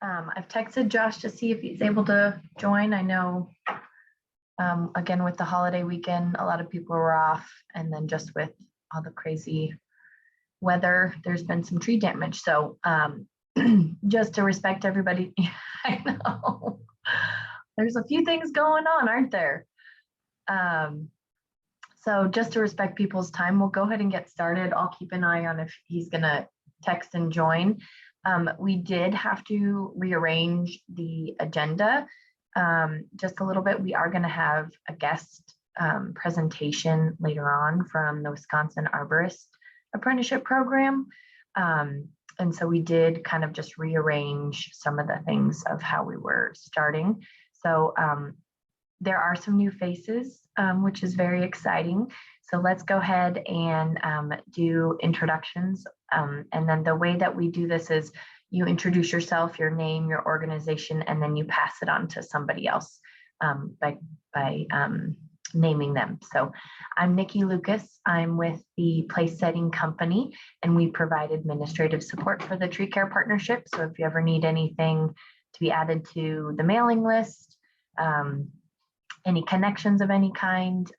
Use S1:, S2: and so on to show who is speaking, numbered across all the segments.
S1: I've texted Josh to see if he's able to join. I know, again, with the holiday weekend, a lot of people were off, and then just with all the crazy weather, there's been some tree damage. So just to respect everybody, I know there's a few things going on, aren't there? So just to respect people's time, we'll go ahead and get started. I'll keep an eye on if he's gonna text and join. We did have to rearrange the agenda just a little bit. We are gonna have a guest presentation later on from the Wisconsin Arborist Apprenticeship Program. And so we did kind of just rearrange some of the things of how we were starting. So there are some new faces, which is very exciting. So let's go ahead and do introductions. And then the way that we do this is you introduce yourself, your name, your organization, and then you pass it on to somebody else by naming them. So I'm Nikki Lucas. I'm with the Place Setting Company, and we provide administrative support for the Tree Care Partnership. So if you ever need anything to be added to the mailing list, any connections of any kind,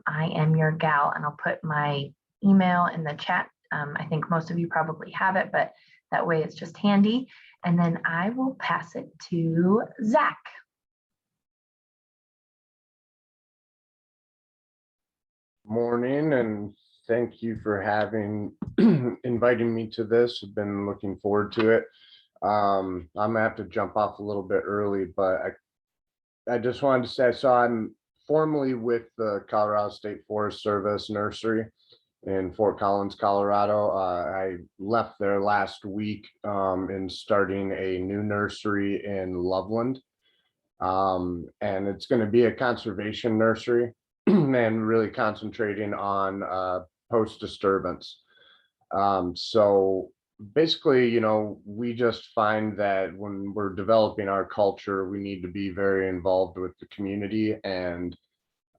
S1: I am your gal, and I'll put my email in the chat. I think most of you probably have it, but that way it's just handy. And then I will pass it to Zach.
S2: Morning, and thank you for inviting me to this. I've been looking forward to it. I'm gonna have to jump off a little bit early, but I just wanted to say, so I'm formally with the Colorado State Forest Service Nursery in Fort Collins, Colorado. I left there last week and starting a new nursery in Loveland. And it's going to be a conservation nursery and really concentrating on post-disturbance. So basically, you know, we just find that when we're developing our culture, we need to be very involved with the community. And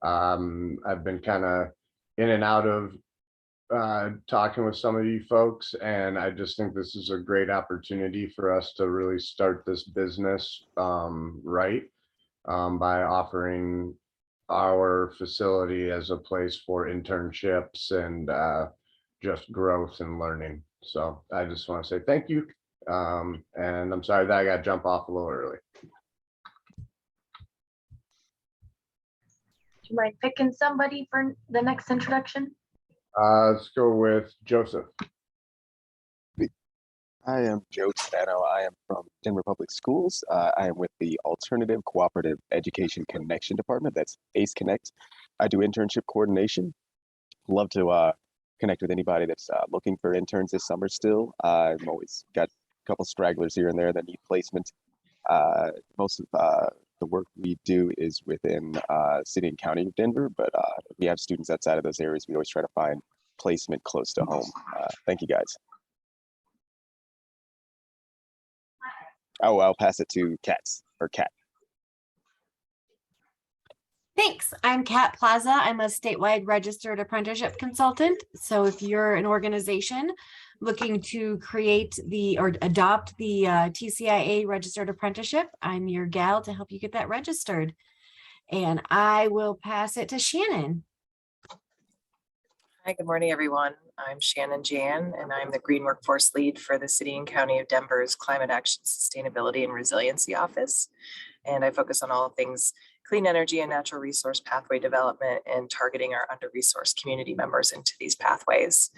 S2: I've been kind of in and out of talking with some of you folks, and I just think this is a great opportunity for us to really start this business right by offering our facility as a place for internships and just growth and learning. So I just want to say thank you. And I'm sorry that I got to jump off a little early.
S1: Do you mind picking somebody for the next introduction?
S2: Let's go with Joseph.
S3: I am Joe Stano. I am from Denver Public Schools. I am with the Alternative Cooperative Education Connection Department. That's ACE Connect. I do internship coordination. Love to connect with anybody that's looking for interns this summer still. I've always got a couple stragglers here and there that need placement. Most of the work we do is within city and county of Denver, but if we have students outside of those areas, we always try to find placement close to home. Thank you, guys. Oh, I'll pass it to Kat.
S4: Thanks. I'm Kat Plaza. I'm a statewide registered apprenticeship consultant. So if you're an organization looking to create or adopt the TCIA registered apprenticeship, I'm your gal to help you get that registered. And I will pass it to Shannon.
S5: Hi, good morning, everyone. I'm Shannon Jan, and I'm the Green Workforce Lead for the City and County of Denver's Climate Action, Sustainability, and Resiliency Office. And I focus on all things clean energy and natural resource pathway development and targeting our under-resourced community members into these pathways.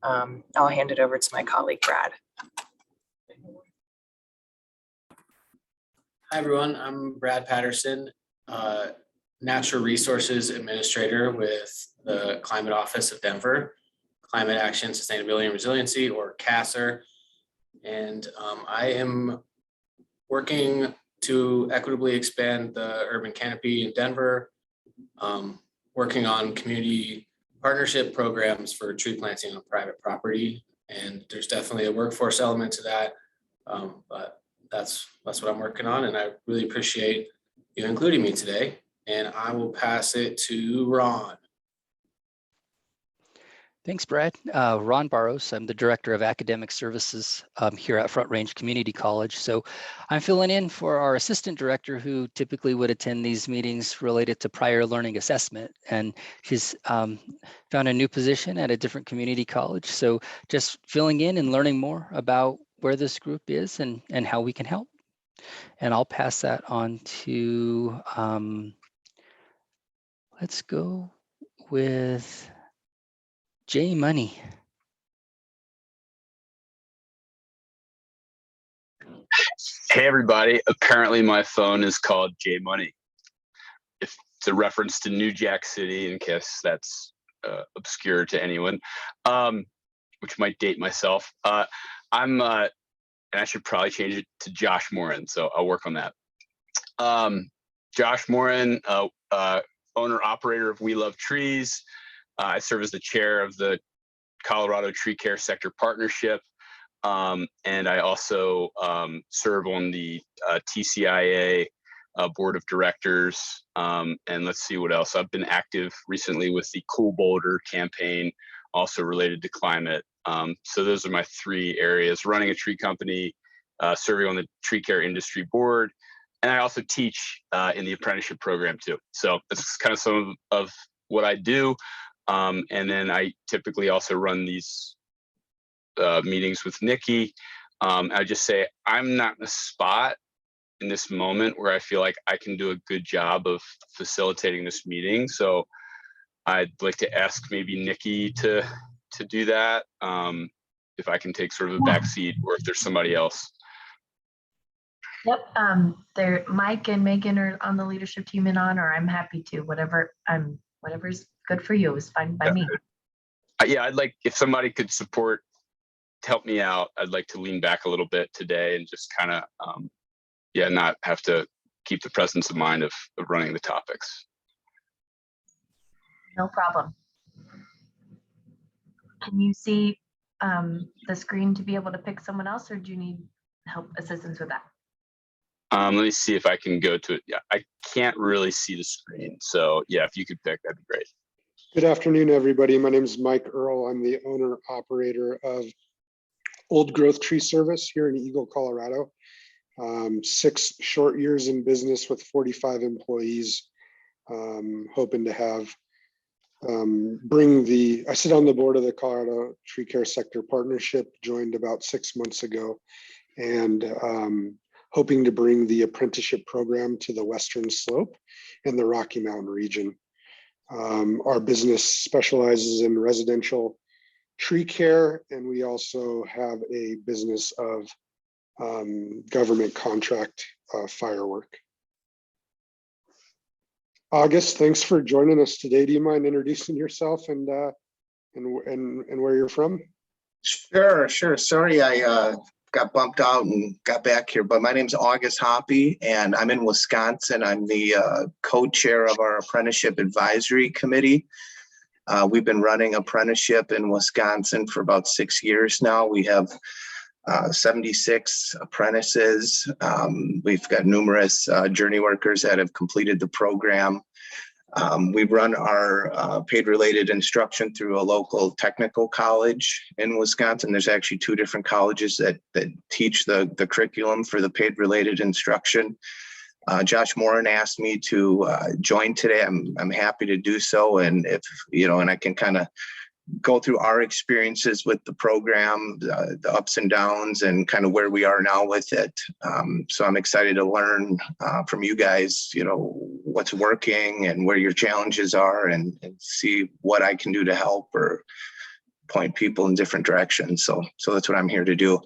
S5: I'll hand it over to my colleague, Brad.
S6: Hi, everyone. I'm Brad Patterson, Natural Resources Administrator with the Climate Office of Denver, Climate Action, Sustainability, and Resiliency, or CASR. And I am working to equitably expand the urban canopy in Denver, working on community partnership programs for tree planting on private property. And there's definitely a workforce element to that, but that's what I'm working on. And I really appreciate you including me today. And I will pass it to Ron.
S7: Thanks, Brad. Ron Barros. I'm the Director of Academic Services here at Front Range Community College. So I'm filling in for our Assistant Director who typically would attend these meetings related to prior learning assessment. And she's found a new position at a different community college. So just filling in and learning more about where this group is and how we can help. And I'll pass that on to, let's go with Jay Money.
S8: Hey everybody, apparently my phone is called J Money. If it's a reference to New Jack City, in case that's obscure to anyone, which might date myself. And I should probably change it to Josh Morin, so I'll work on that. Josh Morin, owner operator of We Love Trees. I serve as the chair of the Colorado Tree Care Sector Partnership. And I also serve on the TCIA board of directors. And let's see what else. I've been active recently with the Cool Boulder campaign, also related to climate. So those are my three areas: running a tree company, serving on the tree care industry board, and I also teach in the apprenticeship program too. So that's kind of some of what I do. And then I typically also run these meetings with Nikki. I just say I'm not in a spot in this moment where I feel like I can do a good job of facilitating this meeting. So I'd like to ask maybe Nikki to do that, if I can take sort of a back seat, or if there's somebody else.
S1: Yep. Mike and Megan are on the leadership team and on, or I'm happy to, whatever's good for you is fine by me.
S8: Yeah, I'd like, if somebody could help me out, I'd like to lean back a little bit today and just kind of, not have to keep the presence of mind of running the topics.
S1: No problem. Can you see the screen to be able to pick someone else, or do you need assistance with that?
S8: Let me see if I can go to it. Yeah, I can't really see the screen. So yeah, if you could pick, that'd be great.
S9: Good afternoon, everybody. My name is Mike Earl. I'm the owner operator of Old Growth Tree Service here in Eagle, Colorado. 6 short years in business with 45 employees. Hoping to have I sit on the board of the Colorado Tree Care Sector Partnership, joined about 6 months ago, and hoping to bring the apprenticeship program to the Western Slope in the Rocky Mountain region. Our business specializes in residential tree care, and we also have a business of government contract firework. August, thanks for joining us today. Do you mind introducing yourself and where you're from?
S10: Sure. Sorry, I got bumped out and got back here, but my name's August Hoppy, and I'm in Wisconsin. I'm the co-chair of our Apprenticeship Advisory Committee. We've been running apprenticeship in Wisconsin for about 6 years now. We have 76 apprentices. We've got numerous journey workers that have completed the program. We run our paid related instruction through a local technical college in Wisconsin. There's actually 2 different colleges that teach the curriculum for the paid related instruction. Josh Morin asked me to join today. I'm happy to do so. And if, and I can kind of go through our experiences with the program, the ups and downs, and kind of where we are now with it. So I'm excited to learn from you guys, what's working and where your challenges are, and see what I can do to help or point people in different directions. So that's what I'm here to do.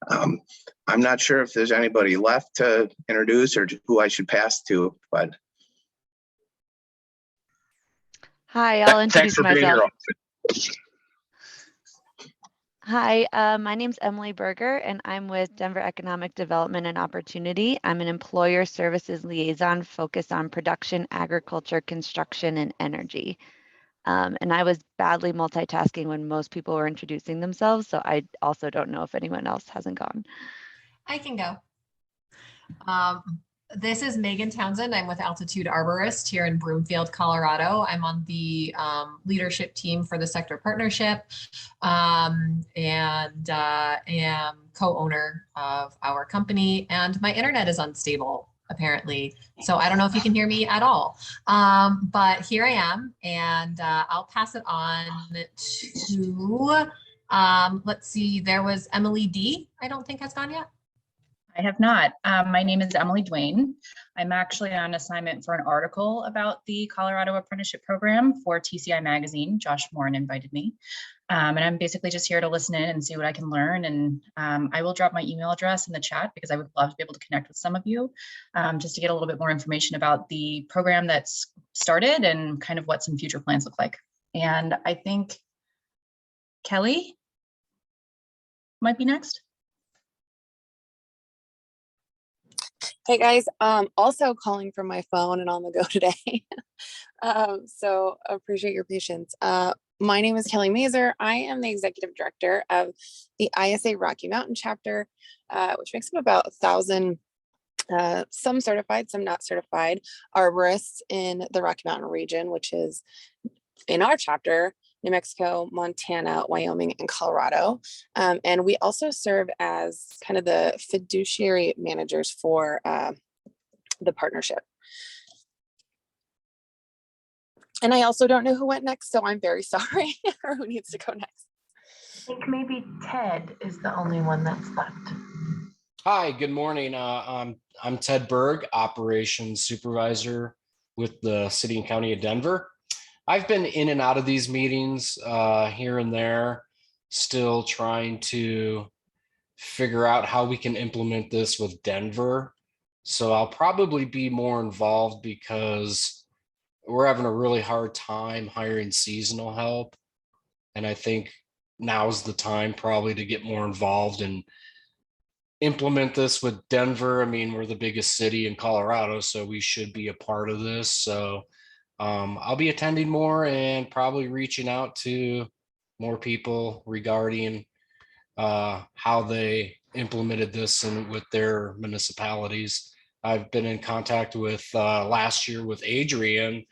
S10: I'm not sure if there's anybody left to introduce or who I should pass to, but.
S11: Hi, I'll introduce myself.
S8: Being here.
S11: Hi, my name's Emily Berger, and I'm with Denver Economic Development and Opportunity. I'm an employer services liaison focused on production, agriculture, construction, and energy. And I was badly multitasking when most people were introducing themselves, so I also don't know if anyone else hasn't gone.
S4: I can go.
S12: This is Megan Townsend. I'm with Altitude Arborist here in Broomfield, Colorado. I'm on the leadership team for the sector partnership and am co-owner of our company. And my internet is unstable, apparently. So I don't know if you can hear me at all. But here I am, and I'll pass it on to, let's see, there was Emily D. I don't think has gone yet.
S13: I have not. My name is Emily Duane. I'm actually on assignment for an article about the Colorado Apprenticeship Program for TCI Magazine. Josh Morin invited me. And I'm basically just here to listen in and see what I can learn. And I will drop my email address in the chat because I would love to be able to connect with some of you just to get a little bit more information about the program that's started and kind of what some future plans look like. And I think Kelly might be next.
S14: Hey guys, also calling from my phone and on the go today. So appreciate your patience. My name is Kelly Mazer. I am the executive director of the ISA Rocky Mountain chapter, which makes up about 1,000, some certified, some not certified, arborists in the Rocky Mountain region, which is in our chapter, New Mexico, Montana, Wyoming, and Colorado. And we also serve as kind of the fiduciary managers for the partnership. And I also don't know who went next, so I'm very sorry, or who needs to go next.
S1: I think maybe Ted is the only one that's left.
S15: Hi, good morning. I'm Ted Berg, Operations Supervisor with the City and County of Denver. I've been in and out of these meetings here and there, still trying to figure out how we can implement this with Denver. So I'll probably be more involved because we're having a really hard time hiring seasonal help. And I think now's the time probably to get more involved and implement this with Denver. I mean, we're the biggest city in Colorado, so we should be a part of this. So I'll be attending more and probably reaching out to more people regarding how they implemented this and with their municipalities. I've been in contact with last year with Adrian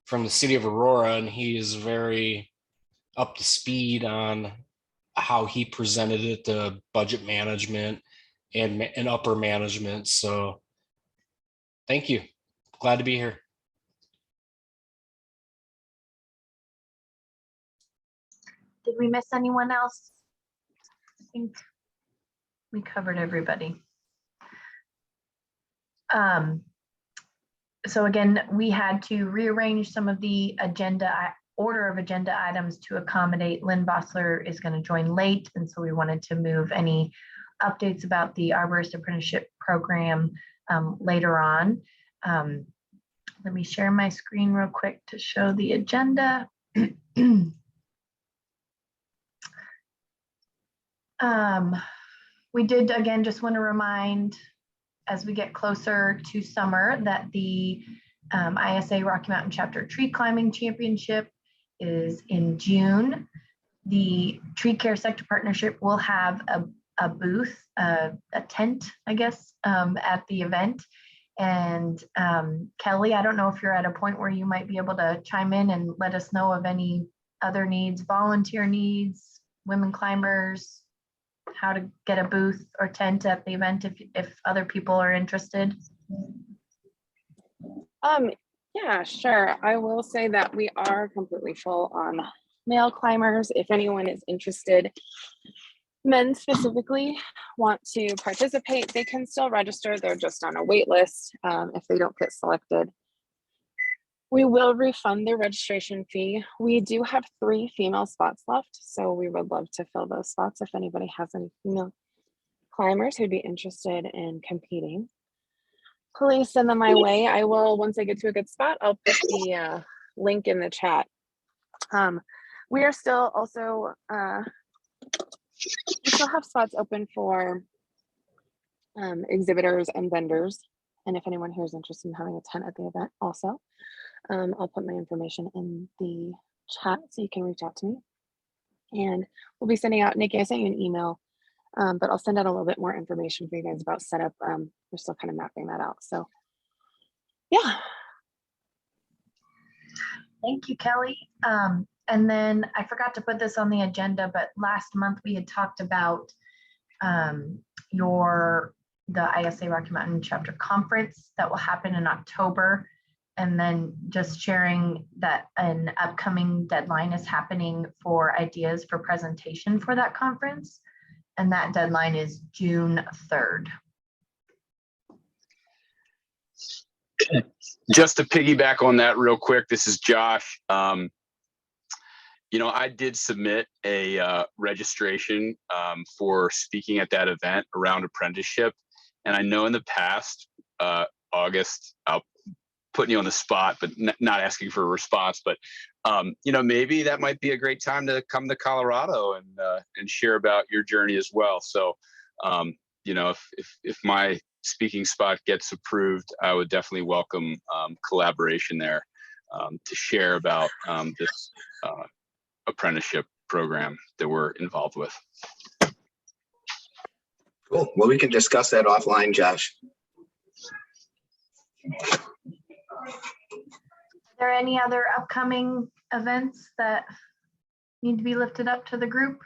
S15: from the city of Aurora, and he is very up to speed on how he presented it to budget management and upper management. So thank you. Glad to be here.
S1: Did we miss anyone else? I think we covered everybody. So again, we had to rearrange some of the order of agenda items to accommodate Lynn Bossler is going to join late. And so we wanted to move any updates about the Arborist Apprenticeship Program later on. Let me share my screen real quick to show the agenda. We did, again, just want to remind as we get closer to summer that the ISA Rocky Mountain Chapter Tree Climbing Championship is in June. The Tree Care Sector Partnership will have a booth, a tent, I guess, at the event. And Kelly, I don't know if you're at a point where you might be able to chime in and let us know of any other needs, volunteer needs, women climbers, how to get a booth or tent at the event if other people are interested.
S14: Yeah, sure. I will say that we are completely full on male climbers. If anyone is interested, men specifically want to participate, they can still register. They're just on a wait list if they don't get selected. We will refund their registration fee. We do have 3 female spots left, so we would love to fill those spots if anybody has any female climbers who'd be interested in competing. Please send them my way. I will, once I get to a good spot, I'll put the link in the chat. We are still also, we still have spots open for exhibitors and vendors. And if anyone here is interested in having a tent at the event also, I'll put my information in the chat so you can reach out to me. And we'll be sending out, Nikki, I sent you an email, but I'll send out a little bit more information for you guys about setup. We're still kind of mapping that out. So Yeah.
S1: Thank you, Kelly. And then I forgot to put this on the agenda, but last month we had talked about the ISA Rocky Mountain Chapter Conference that will happen in October. And then just sharing that an upcoming deadline is happening for ideas for presentation for that conference. And that deadline is June 3rd.
S8: Just to piggyback on that real quick, this is Josh. You know, I did submit a registration for speaking at that event around apprenticeship. And I know in the past, August, I'll put you on the spot, but not asking for a response, but you know, maybe that might be a great time to come to Colorado and share about your journey as well. So, you know, if my speaking spot gets approved, I would definitely welcome collaboration there to share about this apprenticeship program that we're involved with.
S10: Cool. Well, we can discuss that offline, Josh.
S1: Are there any other upcoming events that need to be lifted up to the group?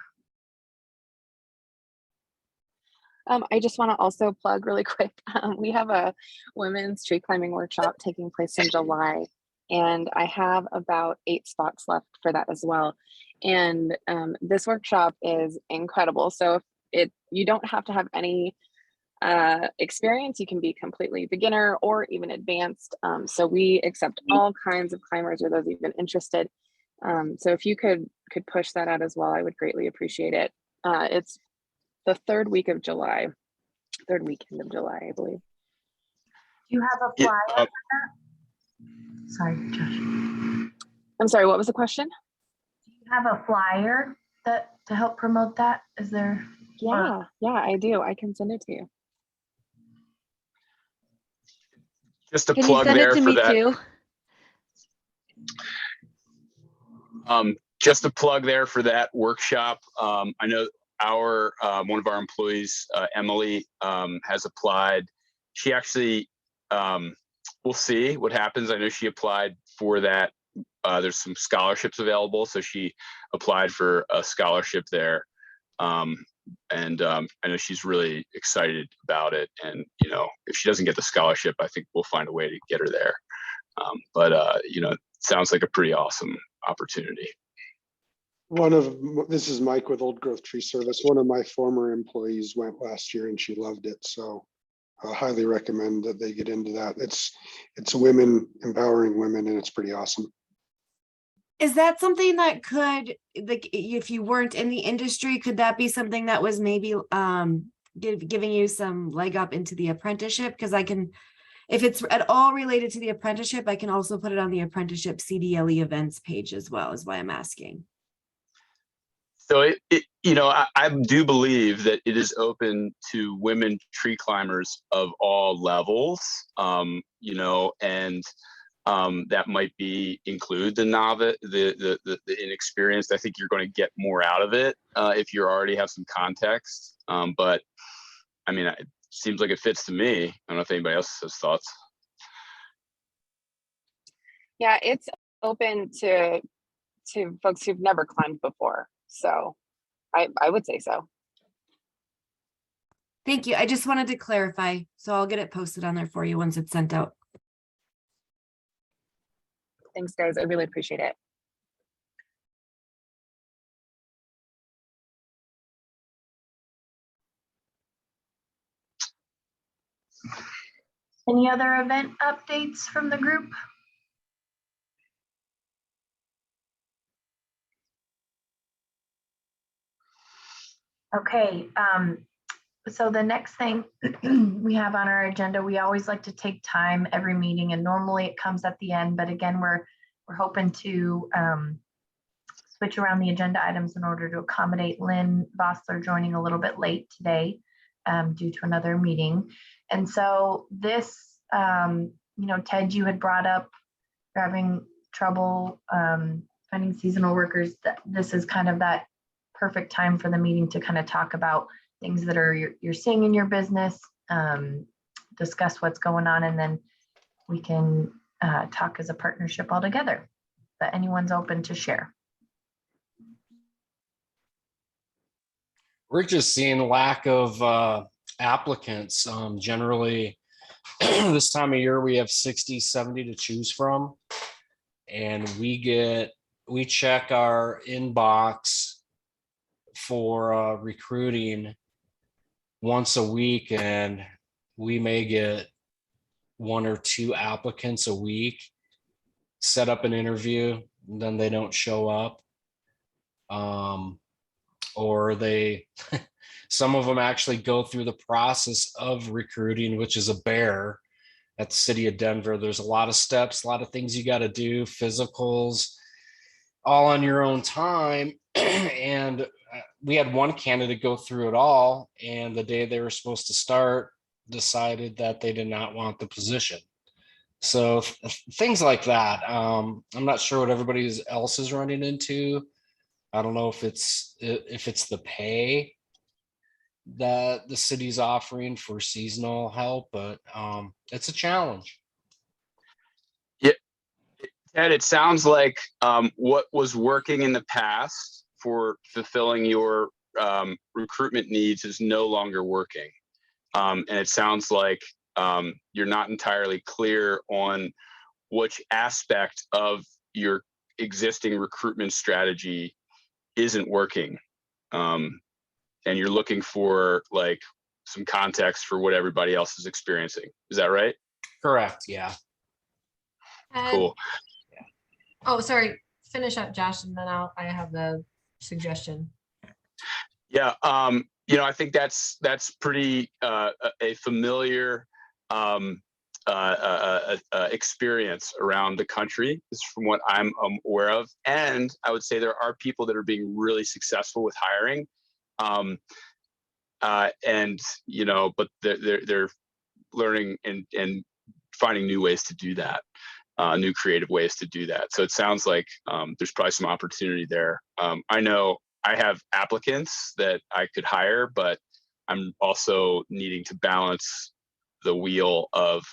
S14: I just want to also plug really quick. We have a women's tree climbing workshop taking place in July, and I have about 8 spots left for that as well. And this workshop is incredible. So if you don't have to have any experience, you can be completely beginner or even advanced. So we accept all kinds of climbers or those even interested. So if you could push that out as well, I would greatly appreciate it. It's the third weekend of July, I believe.
S1: Do you have a flyer for that? Sorry, Josh.
S14: I'm sorry, what was the question?
S1: Do you have a flyer to help promote that? Is there?
S14: Yeah, I do. I can send it to you.
S8: Just a
S11: Can you
S8: plug
S11: send it
S8: there
S11: to
S8: for
S11: me
S8: that.
S11: too?
S8: Just a plug there for that workshop. I know our one of our employees, Emily, has applied. She actually, we'll see what happens. I know she applied for that. There's some scholarships available, so she applied for a scholarship there. And I know she's really excited about it. And, you know, if she doesn't get the scholarship, I think we'll find a way to get her there. But you know, it sounds like a pretty awesome opportunity.
S9: This is Mike with Old Growth Tree Service. One of my former employees went last year and she loved it. So I highly recommend that they get into that. It's women, empowering women, and it's pretty awesome.
S4: Is that something that could, like, if you weren't in the industry, could that be something that was maybe giving you some leg up into the apprenticeship? Because I can, if it's at all related to the apprenticeship, I can also put it on the apprenticeship CDLE events page as well, is why I'm asking.
S8: So you know, I do believe that it is open to women tree climbers of all levels, you know, and that might include the novice, the inexperienced. I think you're going to get more out of it if you already have some context. But I mean, it seems like it fits to me. I don't know if anybody else has thoughts.
S14: Yeah, it's open to folks who've never climbed before. So I would say so.
S4: Thank you. I just wanted to clarify. So I'll get it posted on there for you once it's sent out.
S14: Thanks, guys. I really appreciate it.
S1: Any other event updates from the group? Okay, so the next thing we have on our agenda, we always like to take time every meeting, and normally it comes at the end, but again, we're hoping to switch around the agenda items in order to accommodate Lynn Vossler joining a little bit late today due to another meeting. And so this, you know, Ted, you had brought up you're having trouble finding seasonal workers. This is kind of that perfect time for the meeting to kind of talk about things that are you're seeing in your business, discuss what's going on, and then we can talk as a partnership all together. But anyone's open to share.
S15: We're just seeing lack of applicants. Generally, this time of year, we have 60, 70 to choose from. And we check our inbox for recruiting once a week, and we may get 1 or 2 applicants a week, set up an interview, and then they don't show up. Or they, some of them actually go through the process of recruiting, which is a bear at the city of Denver. There's a lot of steps, a lot of things you got to do, physicals, all on your own time. And we had one candidate go through it all, and the day they were supposed to start, decided that they did not want the position. So things like that. I'm not sure what everybody else is running into. I don't know if it's the pay that the city's offering for seasonal help, but it's a challenge.
S8: Yeah, Ted, it sounds like what was working in the past for fulfilling your recruitment needs is no longer working. And it sounds like you're not entirely clear on which aspect of your existing recruitment strategy isn't working. And you're looking for like some context for what everybody else is experiencing. Is that right?
S15: Correct. Yeah.
S8: Cool.
S12: Oh, sorry. Finish up, Josh, and then I have the suggestion.
S8: Yeah. I think that's pretty a familiar experience around the country, is from what I'm aware of. And I would say there are people that are being really successful with hiring. But they're learning and finding new ways to do that, new creative ways to do that. So it sounds like there's probably some opportunity there. I know I have applicants that I could hire, but I'm also needing to balance the wheel of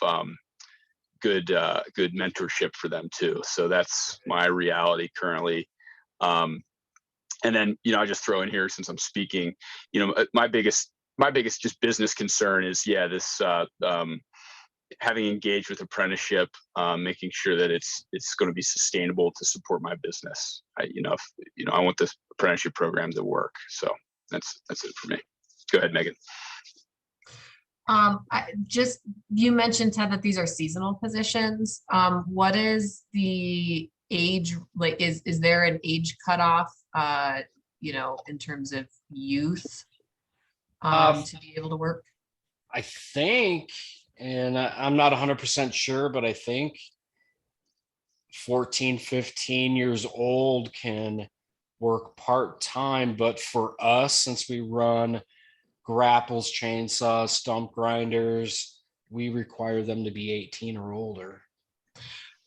S8: good mentorship for them too. So that's my reality currently. And then, I just throw in here, since I'm speaking, my biggest just business concern is, this having engaged with apprenticeship, making sure that it's going to be sustainable to support my business. I want this apprenticeship program to work. So that's it for me. Go ahead, Megan.
S12: You mentioned, Ted, that these are seasonal positions. What is the age, like, is there an age cutoff, in terms of youth, to be able to work?
S15: I think, and I'm not 100% sure, but I think 14, 15 years old can work part-time. But for us, since we run grapples, chainsaws, stump grinders, we require them to be 18 or older.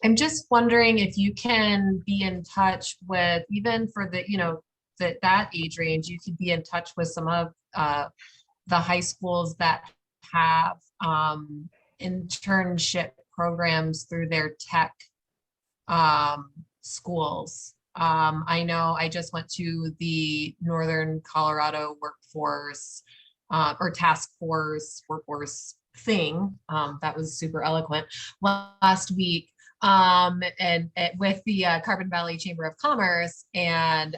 S12: I'm just wondering if you can be in touch with, even for the, that age range, you could be in touch with some of the high schools that have internship programs through their tech schools. I know I just went to the Northern Colorado Workforce or Task Force Workforce thing. That was super eloquent last week. And with the Carbon Valley Chamber of Commerce, and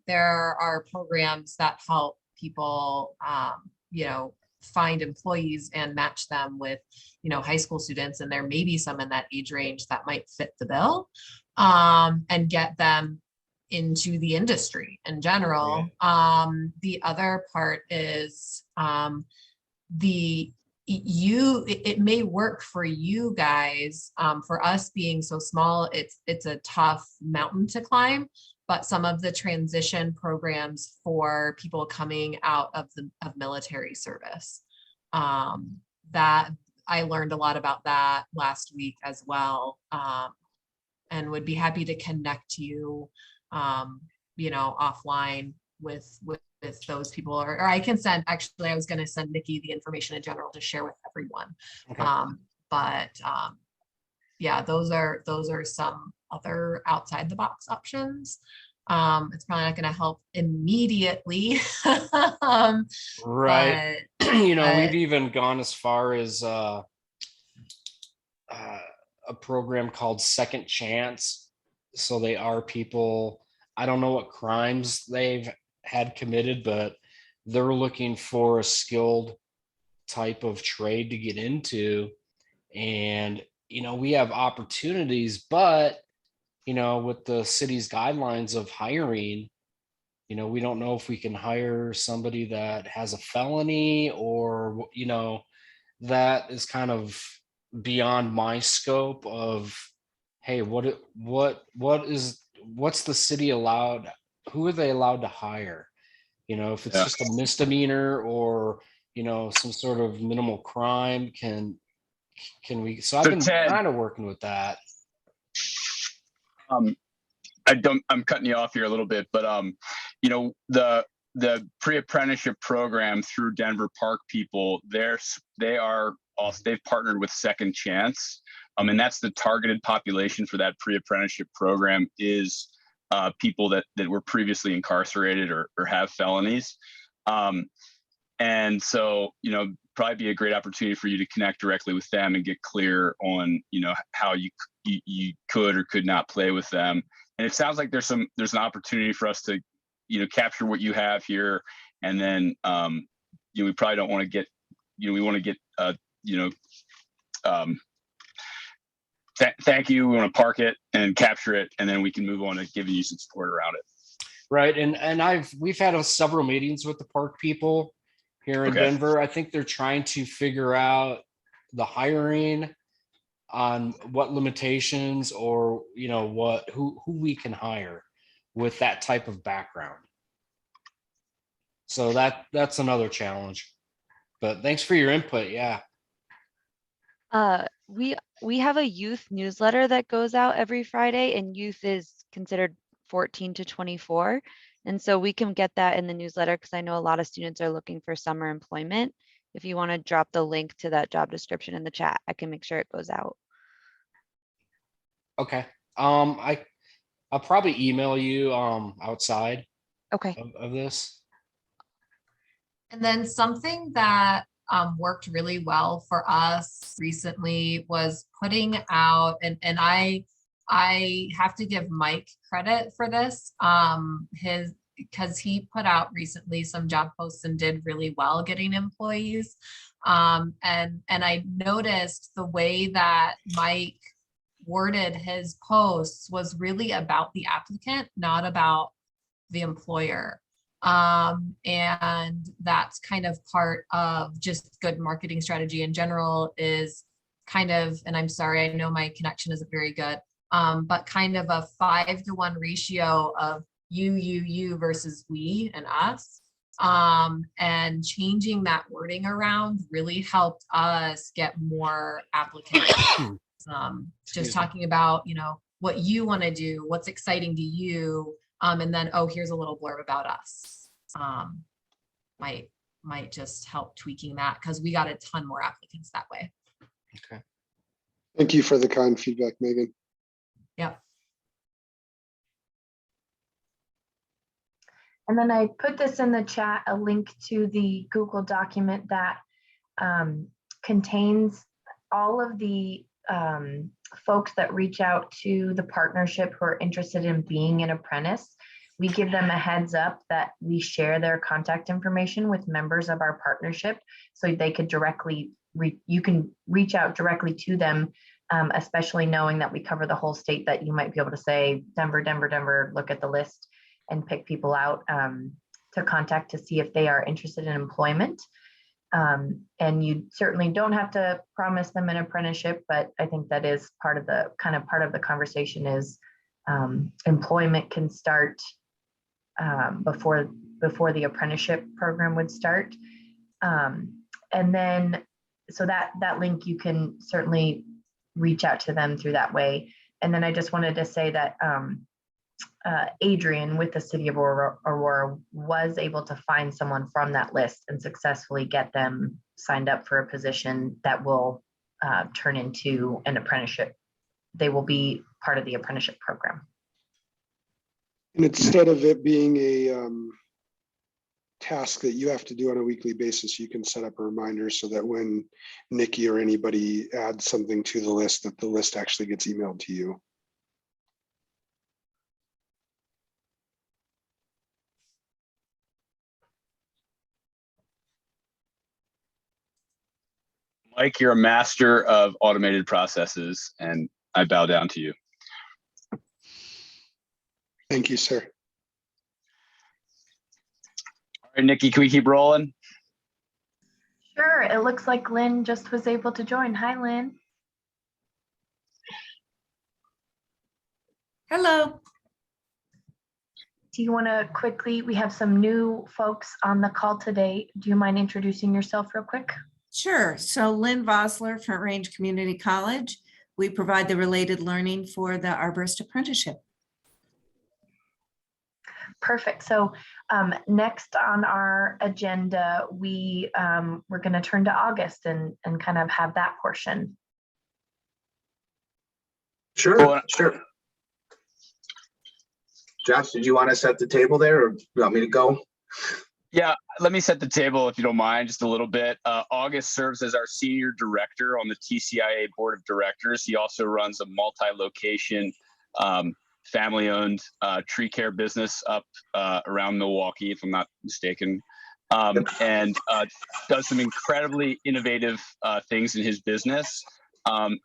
S12: there are programs that help people, find employees and match them with, high school students, and there may be some in that age range that might fit the bill, and get them into the industry in general. The other part is it may work for you guys. For us being so small, it's a tough mountain to climb, but some of the transition programs for people coming out of military service, that I learned a lot about that last week as well, and would be happy to connect you, offline with those people, or I can send, actually, I was going to send Nikki the information in general to share with everyone. Okay. yeah, those are some other outside the box options. It's probably not going to help immediately.
S15: Right.
S12: But,
S15: We've
S12: but
S15: even gone as far as a program called Second Chance. So they are people, I don't know what crimes they've had committed, but they're looking for a skilled type of trade to get into. And, we have opportunities, but, with the city's guidelines of hiring, we don't know if we can hire somebody that has a felony or, that is kind of beyond my scope of, hey, what's the city allowed? Who are they allowed to hire? If it's
S8: Yeah.
S15: just a misdemeanor or, some sort of minimal crime, can we, so I've
S8: So
S15: been
S8: Ted,
S15: kind of working with that.
S8: I'm cutting you off here a little bit, but the pre-apprenticeship program through Denver Park people, they've partnered with Second Chance. And that's the targeted population for that pre-apprenticeship program is people that were previously incarcerated or have felonies. And so, probably be a great opportunity for you to connect directly with them and get clear on, how you could or could not play with them. And it sounds like there's an opportunity for us to, capture what you have here. And then, we probably don't want to get, we want to get, thank you. We want to park it and capture it, and then we can move on to giving you some support around it.
S15: Right. And we've had several meetings with the park people here in Denver. I think they're trying to figure out the hiring on what limitations or, who we can hire with that type of background. So that's another challenge, but thanks for your input. Yeah.
S11: We have a youth newsletter that goes out every Friday, and youth is considered 14 to 24. And so we can get that in the newsletter because I know a lot of students are looking for summer employment. If you want to drop the link to that job description in the chat, I can make sure it goes out.
S15: Okay. I'll probably email you outside of this.
S12: And then something that worked really well for us recently was putting out, and I have to give Mike credit for this, because he put out recently some job posts and did really well getting employees. And I noticed the way that Mike worded his posts was really about the applicant, not about the employer. And that's kind of part of just good marketing strategy in general is kind of, and I'm sorry, I know my connection isn't very good, but kind of a 5-to-1 ratio of you versus we and us. And changing that wording around really helped us get more applicants. Just talking about, what you want to do, what's exciting to you. And then, oh, here's a little blurb about us. Might just help tweaking that because we got a ton more applicants that way.
S15: Okay.
S9: Thank you for the kind feedback, Megan.
S12: Yep.
S1: And then I put this in the chat, a link to the Google document that contains all of the folks that reach out to the partnership who are interested in being an apprentice. We give them a heads up that we share their contact information with members of our partnership so they could directly, you can reach out directly to them, especially knowing that we cover the whole state, that you might be able to say, Denver, look at the list and pick people out to contact to see if they are interested in employment. And you certainly don't have to promise them an apprenticeship, but I think that is part of the conversation is employment can start before the apprenticeship program would start. And then, so that link, you can certainly reach out to them through that way. And then I just wanted to say that Adrian with the City of Aurora was able to find someone from that list and successfully get them signed up for a position that will turn into an apprenticeship they will be part of the apprenticeship program.
S9: And instead of it being a task that you have to do on a weekly basis, you can set up a reminder so that when Nikki or anybody adds something to the list, that the list actually gets emailed to you.
S8: Mike, you're a master of automated processes, and I bow down to you.
S9: Thank you, sir.
S8: All right, Nikki, can we keep rolling?
S1: Sure, it looks like Lynn just was able to join. Hi, Lynn.
S16: Hello.
S1: Do you want to quickly, we have some new folks on the call today. Do you mind introducing yourself real quick?
S16: Sure. So Lynn Vosler, Front Range Community College. We provide the related learning for the Arborist Apprenticeship.
S1: Perfect. So next on our agenda, we're going to turn to August and kind of have that portion.
S10: Sure, sure. Josh, did you want to set the table there, or you want me to go?
S8: Yeah, let me set the table if you don't mind, just a little bit. August serves as our senior director on the TCIA board of directors. He also runs a multi-location, family-owned tree care business up around Milwaukee, if I'm not mistaken, and does some incredibly innovative things in his business,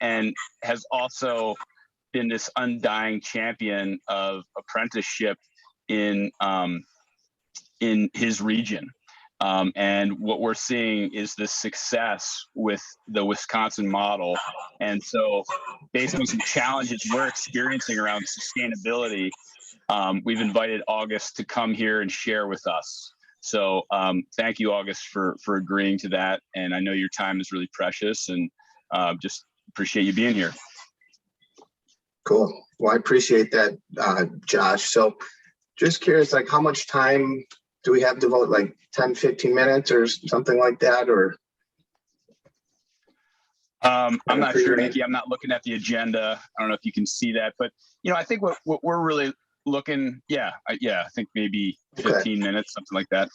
S8: and has also been this undying champion of apprenticeship in his region. And what we're seeing is the success with the Wisconsin model. And so based on some challenges we're experiencing around sustainability, we've invited August to come here and share with us. So thank you, August, for agreeing to that. And I know your time is really precious, and just appreciate you being here.
S10: Cool. Well, I appreciate that, Josh. So just curious, like, how much time do we have to vote, like 10, 15 minutes or something like that? Or
S8: I'm not sure, Nikki. I'm not looking at the agenda. I don't know if you can see that, but I think what we're really looking, I think maybe 15 minutes, something like that.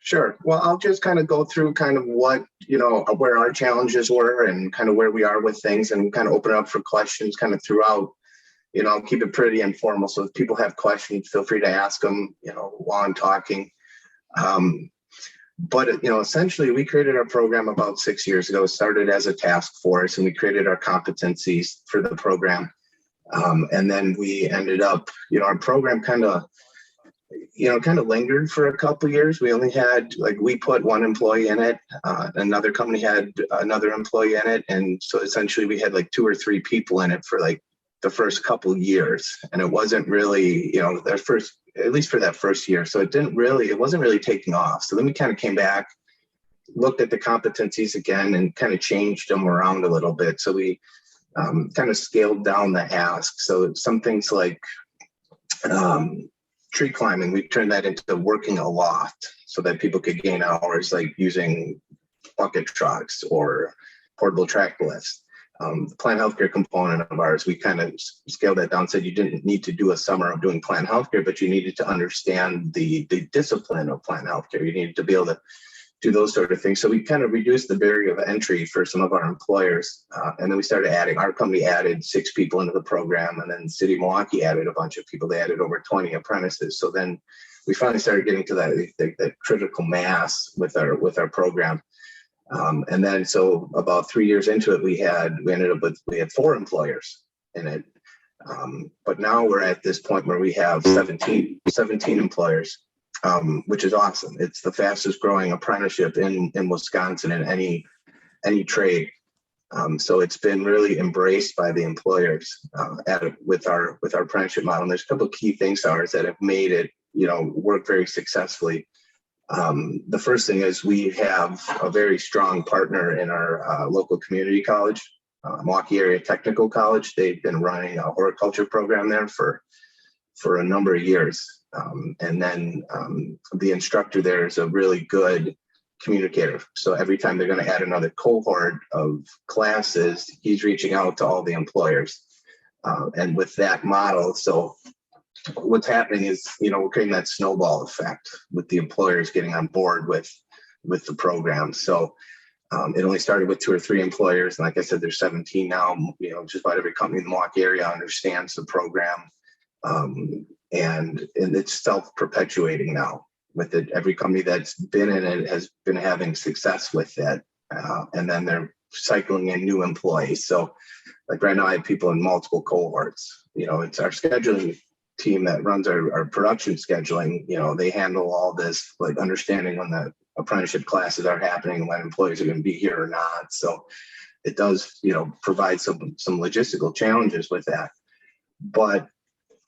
S10: Sure. Well, I'll just kind of go through kind of what, where our challenges were and kind of where we are with things, and kind of open it up for questions kind of throughout. Keep it pretty informal. So if people have questions, feel free to ask them, while I'm talking. But essentially we created our program about 6 years ago. It started as a task force, and we created our competencies for the program. And then we ended up, our program kind of lingered for a couple of years. We only had, we put one employee in it. Another company had another employee in it. And so essentially we had 2 or 3 people in it for the first couple of years. And it wasn't really, at least for that first year. So it wasn't really taking off. So then we kind of came back, looked at the competencies again, and kind of changed them around a little bit. So we kind of scaled down the ask. So some things like tree climbing, we turned that into working a loft so that people could gain hours, like using bucket trucks or portable tractor lifts. The plant healthcare component of ours, we kind of scaled that down, said you didn't need to do a summer of doing plant healthcare, but you needed to understand the discipline of plant healthcare. You needed to be able to do those sort of things. So we kind of reduced the barrier of entry for some of our employers. And then we started adding, our company added 6 people into the program, and then City of Milwaukee added a bunch of people. They added over 20 apprentices. So then we finally started getting to that critical mass with our program. And then so about 3 years into it, we had 4 employers in it. But now we're at this point where we have 17 employers. Which is awesome. It's the fastest growing apprenticeship in Wisconsin in any trade. So it's been really embraced by the employers with our apprenticeship model. And there's a couple of key things to ours that have made it, work very successfully. The first thing is we have a very strong partner in our local community college, Milwaukee Area Technical College. They've been running a horticulture program there for a number of years. And then the instructor there is a really good communicator. So every time they're going to add another cohort of classes, he's reaching out to all the employers. And with that model, so what's happening is, we're creating that snowball effect with the employers getting on board with the program. So it only started with 2 or 3 employers. And like I said, there's 17 now. Just about every company in the Milwaukee area understands the program. And it's self-perpetuating now with it. Every company that's been in it has been having success with it. And then they're cycling in new employees. So like right now I have people in multiple cohorts. It's our scheduling team that runs our production scheduling. They handle all this, like understanding when the apprenticeship classes are happening, when employees are going to be here or not. So it does, provide some logistical challenges with that. But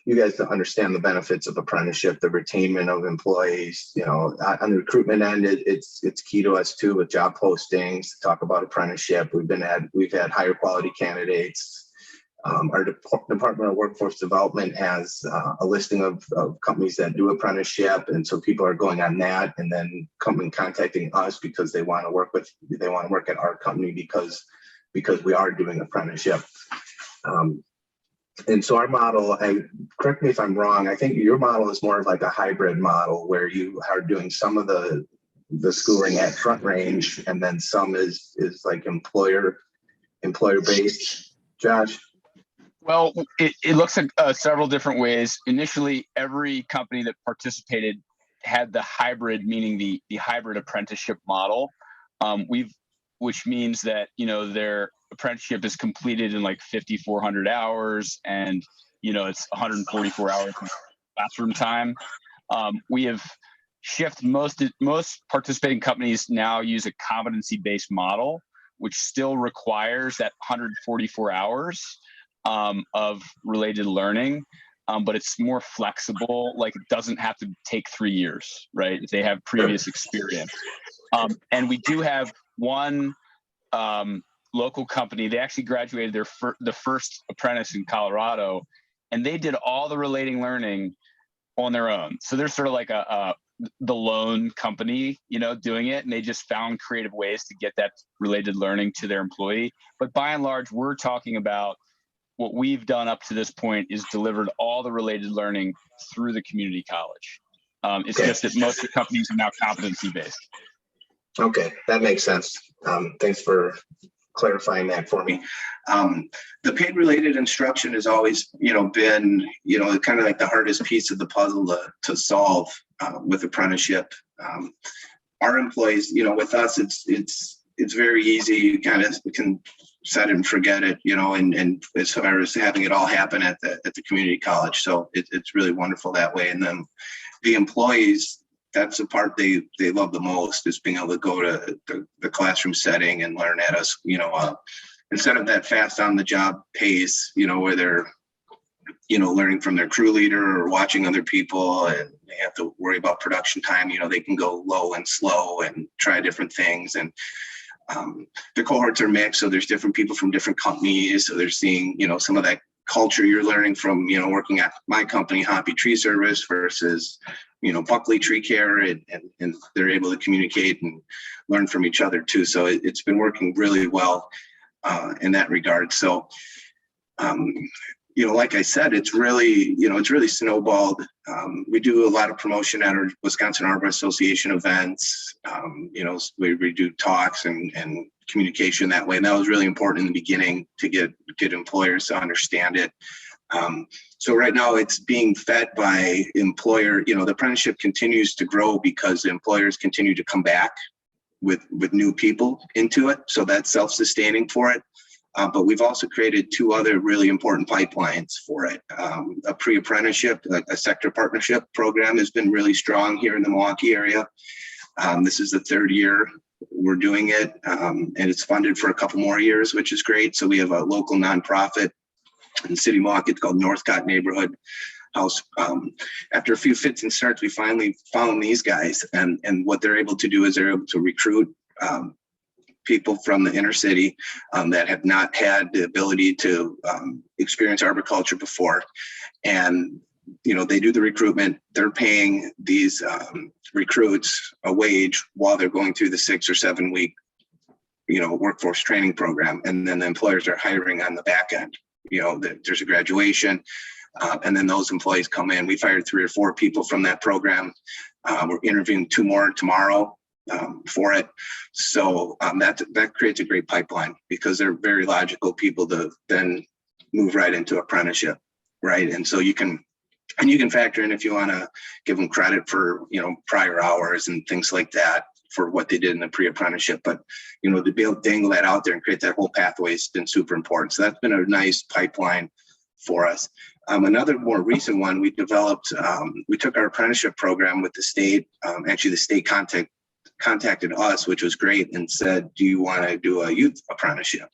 S10: you guys understand the benefits of apprenticeship, the retainment of employees. On the recruitment end, it's key to us too, with job postings, talk about apprenticeship. We've had higher quality candidates. Our Department of Workforce Development has a listing of companies that do apprenticeship, and so people are going on that, and then contacting us because they want to work at our company because we are doing apprenticeship. And so our model, and correct me if I'm wrong, I think your model is more of like a hybrid model where you are doing some of the schooling at Front Range, and then some is like employer based. Josh?
S8: Well, it looks at several different ways. Initially, every company that participated had the hybrid, meaning the hybrid apprenticeship model. Which means that their apprenticeship is completed in like 5,400 hours, and it's 144 hours of classroom time. We have shifted most participating companies now use a competency-based model, which still requires that 144 hours of related learning, but it's more flexible. Like, it doesn't have to take 3 years, right? If they have previous experience. And we do have one local company. They actually graduated the first apprentice in Colorado, and they did all the relating learning on their own. So they're sort of like the lone company, doing it, and they just found creative ways to get that related learning to their employee. But by and large, we're talking about what we've done up to this point is delivered all the related learning through the community college. It's just that most of the companies are now competency based.
S10: Okay, that makes sense. Thanks for clarifying that for me. The paid related instruction has always, been, kind of like the hardest piece of the puzzle to solve with apprenticeship. Our employees, with us, it's very easy. You kind of can set it and forget it, and as far as having it all happen at the community college. So it's really wonderful that way. And then the employees, that's the part they love the most, is being able to go to the classroom setting and learn at us, instead of that fast on the job pace, where they're, learning from their crew leader or watching other people, and they have to worry about production time. They can go low and slow and try different things. And the cohorts are mixed. So there's different people from different companies. So they're seeing, some of that culture you're learning from, working at my company, Hoppy Tree Service, versus, Buckley Tree Care, and they're able to communicate and learn from each other too. So it's been working really well in that regard. So, like I said, it's really snowballed. We do a lot of promotion at our Wisconsin Arborist Association events. We do talks and communication that way. And that was really important in the beginning to get employers to understand it. So right now it's being fed by employer, the apprenticeship continues to grow because the employers continue to come back with new people into it. So that's self-sustaining for it. But we've also created 2 other really important pipelines for it. A pre-apprenticeship, a sector partnership program has been really strong here in the Milwaukee area. This is the 3rd year we're doing it, and it's funded for a couple more years, which is great. So we have a local nonprofit in the city of Milwaukee. It's called Northcott Neighborhood House. After a few fits and starts, we finally found these guys, and what they're able to do is they're able to recruit people from the inner city that have not had the ability to experience arboriculture before. And, they do the recruitment. They're paying these recruits a wage while they're going through the 6 or 7 week, workforce training program. And then the employers are hiring on the back end. there's a graduation. And then those employees come in. We fired 3 or 4 people from that program. We're interviewing 2 more tomorrow for it. So that creates a great pipeline because they're very logical people to then move right into apprenticeship, right? And so you can factor in if you want to give them credit for, prior hours and things like that for what they did in the pre-apprenticeship. But, to be able to dangle that out there and create that whole pathway has been super important. So that's been a nice pipeline for us. Another more recent one, we developed, we took our apprenticeship program with the state. Actually, the state contacted us, which was great, and said, do you want to do a youth apprenticeship?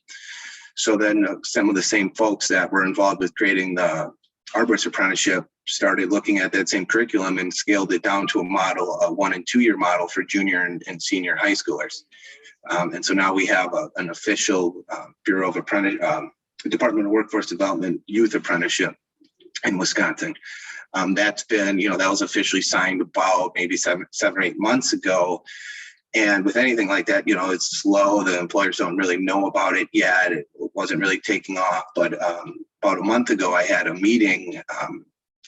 S10: So then some of the same folks that were involved with creating the Arborist apprenticeship started looking at that same curriculum and scaled it down to a 1- and 2-year model for junior and senior high schoolers. And so now we have an official Bureau of Department of Workforce Development youth apprenticeship in Wisconsin. That's been, that was officially signed about maybe seven or 8 months ago. And with anything like that, it's slow. The employers don't really know about it yet. It wasn't really taking off. But about a month ago, I had a meeting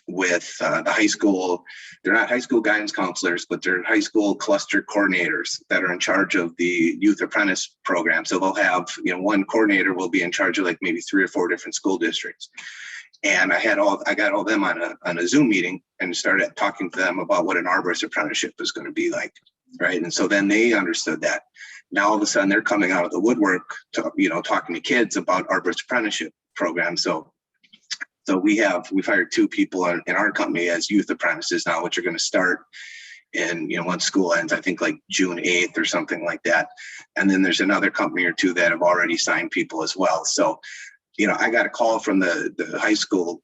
S10: with the high school. They're not high school guidance counselors, but they're high school cluster coordinators that are in charge of the youth apprentice program. So they'll have, one coordinator will be in charge of like maybe 3 or 4 different school districts. And I got all them on a Zoom meeting and started talking to them about what an arborist apprenticeship is going to be like, right? And so then they understood that. Now all of a sudden they're coming out of the woodwork to, talking to kids about arborist apprenticeship program. So we've hired 2 people in our company as youth apprentices now, which are going to start in, once school ends, I think like June 8th or something like that. And then there's another company or 2 that have already signed people as well. So I got a call from the high school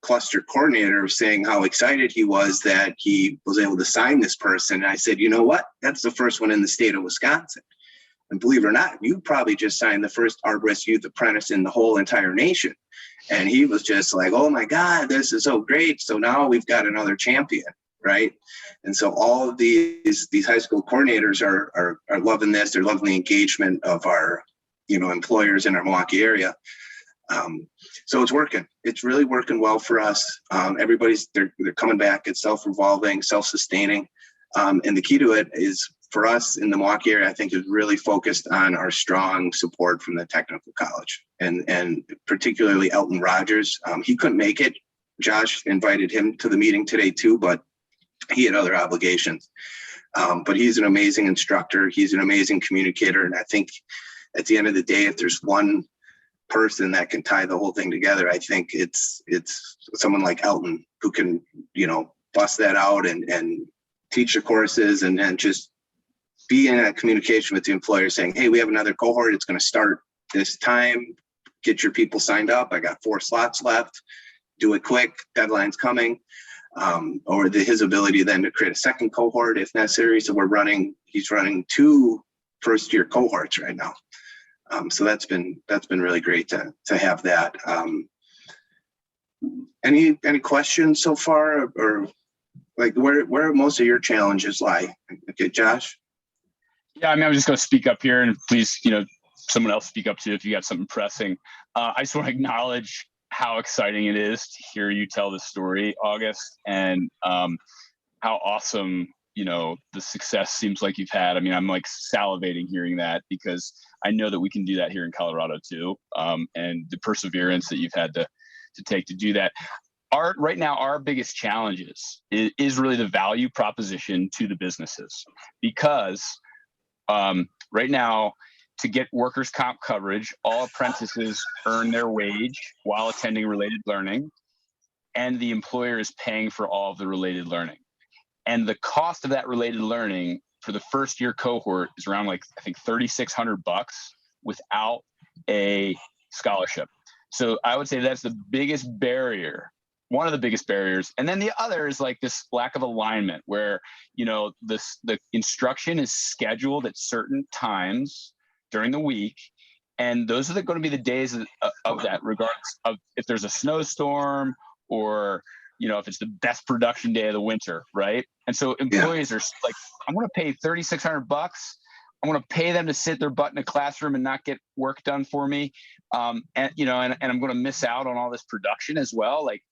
S10: cluster coordinator saying how excited he was that he was able to sign this person. And I said, you know what? That's the first one in the state of Wisconsin. And believe it or not, you probably just signed the first arborist youth apprentice in the whole entire nation. And he was just like, oh my God, this is so great. So now we've got another champion, right? And so all of these high school coordinators are loving this. They're loving the engagement of our employers in our Milwaukee area. So it's working. It's really working well for us. They're coming back. It's self-revolving, self-sustaining. And the key to it is for us in the Milwaukee area, I think is really focused on our strong support from the technical college and particularly Elton Rogers. He couldn't make it. Josh invited him to the meeting today too, but he had other obligations. But he's an amazing instructor. He's an amazing communicator. And I think at the end of the day, if there's one person that can tie the whole thing together, I think it's someone like Elton who can, bust that out and teach the courses and then just be in a communication with the employer saying, hey, we have another cohort. It's going to start this time. Get your people signed up. I got 4 slots left. Do it quick. Deadline's coming. Or his ability then to create a second cohort if necessary. So he's running 2 first-year cohorts right now. So that's been really great to have that. Any questions so far, or like where most of your challenges lie? Okay, Josh.
S8: Yeah, I was just going to speak up here, and please, someone else speak up too if you got something pressing. I just want to acknowledge how exciting it is to hear you tell this story, August, and how awesome the success seems like you've had. I'm like salivating hearing that because I know that we can do that here in Colorado too. And the perseverance that you've had to take to do that. Right now, our biggest challenges is really the value proposition to the businesses, because right now, to get workers' comp coverage, all apprentices earn their wage while attending related learning, and the employer is paying for all of the related learning. And the cost of that related learning for the first year cohort is around I think $3,600 without a scholarship. So I would say that's the biggest barrier, one of the biggest barriers. And then the other is like this lack of alignment where, the instruction is scheduled at certain times during the week. And those are going to be the days of that, regardless of if there's a snowstorm or, if it's the best production day of the winter, right? And so employees are like, I'm going to pay $3,600 I want to pay them to sit their butt in a classroom and not get work done for me. And I'm going to miss out on all this production as well. Like,